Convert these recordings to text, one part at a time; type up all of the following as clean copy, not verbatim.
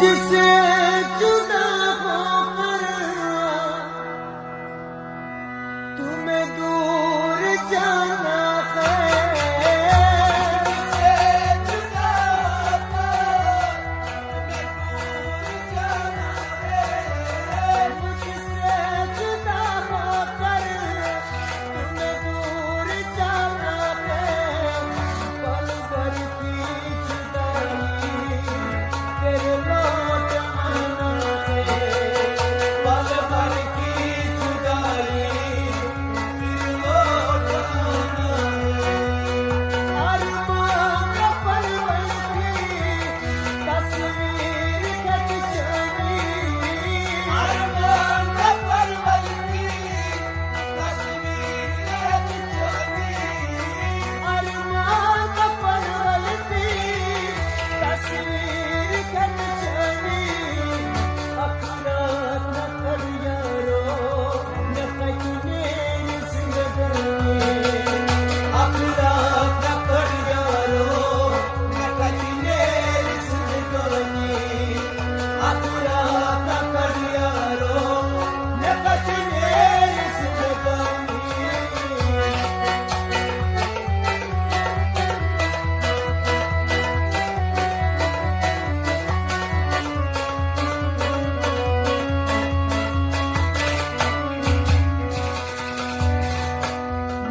मुझसे जुदा होकर तुम्हें दूर जाना है। मुझसे जुदा होकर तुम्हें दूर जाना है। मुझसे जुदा होकर तुम्हें दूर जाना है। पल भर की जुदाई फिर लौट आना है। पल भर की जुदाई फिर लौट आना है। अरमान का पलवल की तस्वीर खिंच चली। अरमान का पलवल की तस्वीर खिंच चली। अरमान का पलवल की तस्वीर खिंच चली। अखरात न कर यारो न कटने जिंदगानी। अखरात न कर यारो न कटने जिंदगानी। अखरात न कर यारो न कटने जिंदगानी।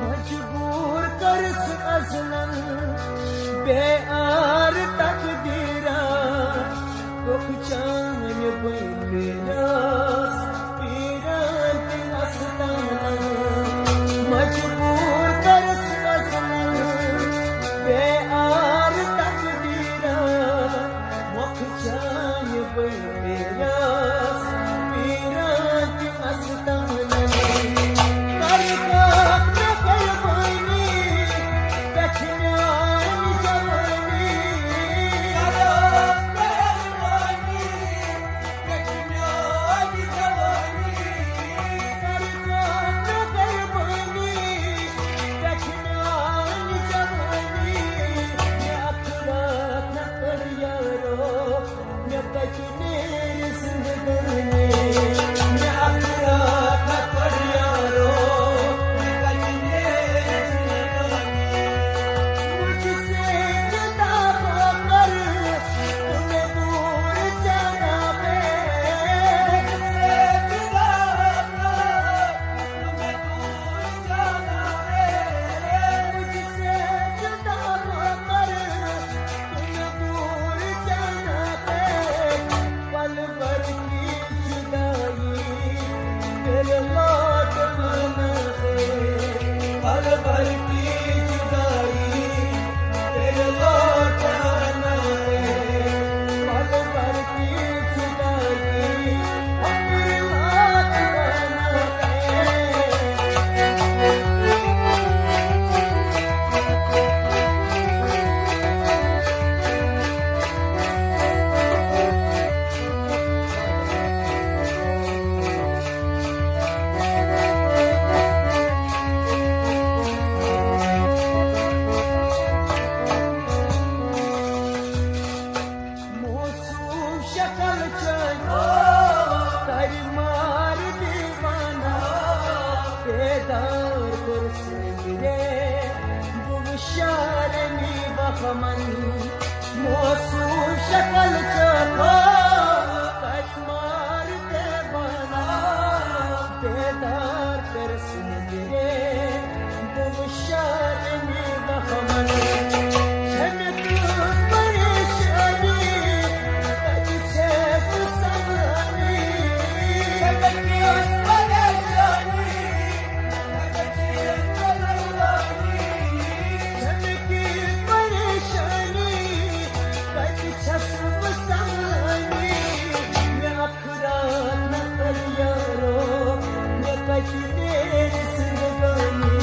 मजबूर कर अज़लन बेआर तकदीरा रुख चान बेरास पीरत अस्ताना। मजबूर कर अज़लन बेआर तकदीरा रुख चान बेरास पीरत अस्ताना। पल भर की जुदाई फिर लौट आना है। पल भर की जुदाई फिर लौट आना है। मौसूम शक्ल चलो कर मार दीवाना। बेदार कुर्सी बुशार नी बखमन। मौसूम शक्ल चलो कर मार दीवाना। बेदार कुर्सी बुशार नी बखमन। कटने जिंदगानी।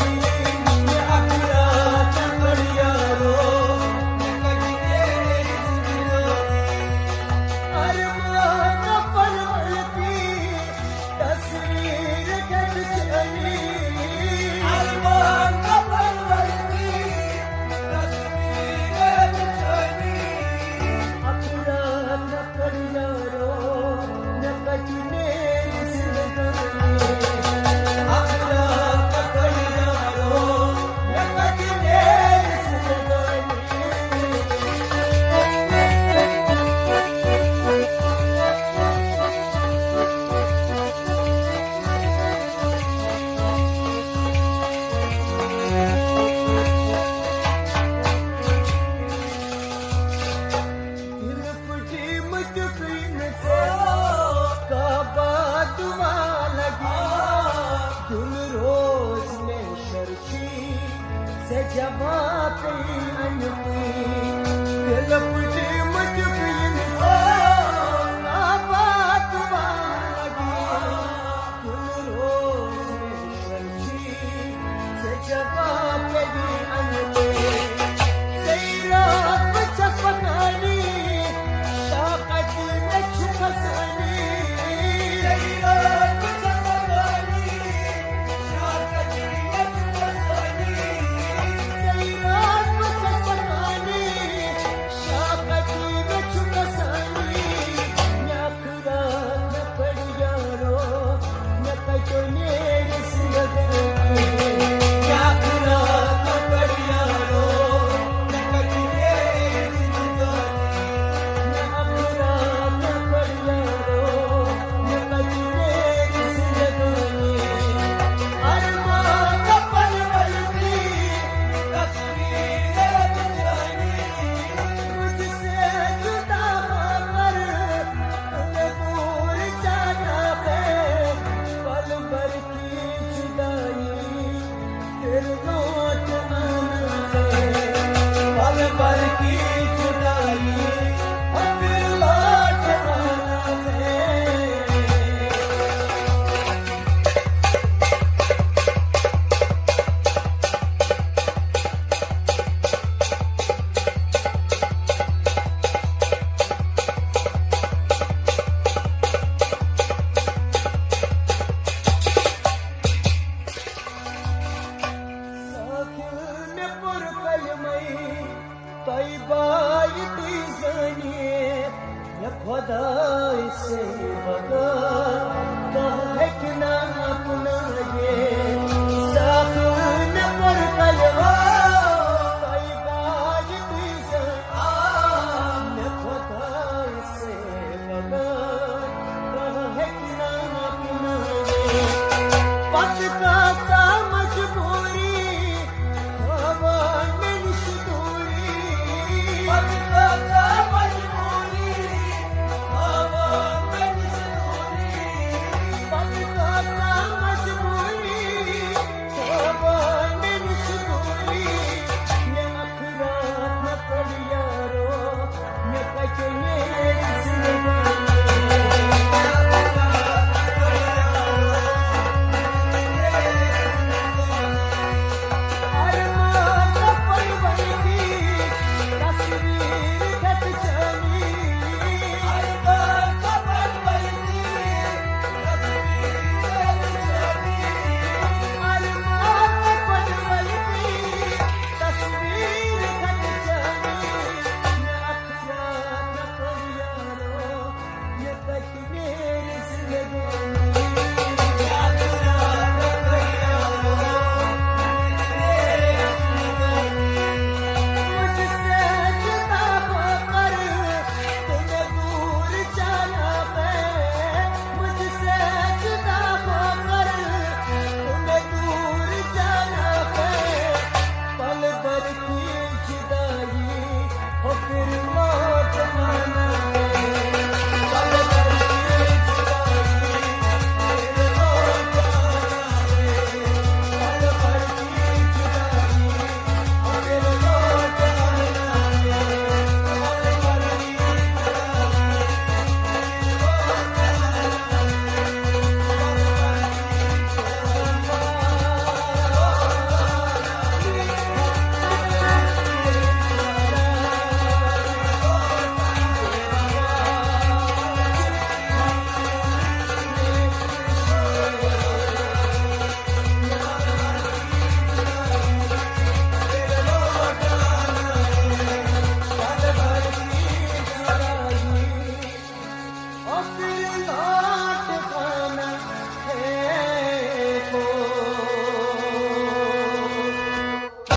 Aferin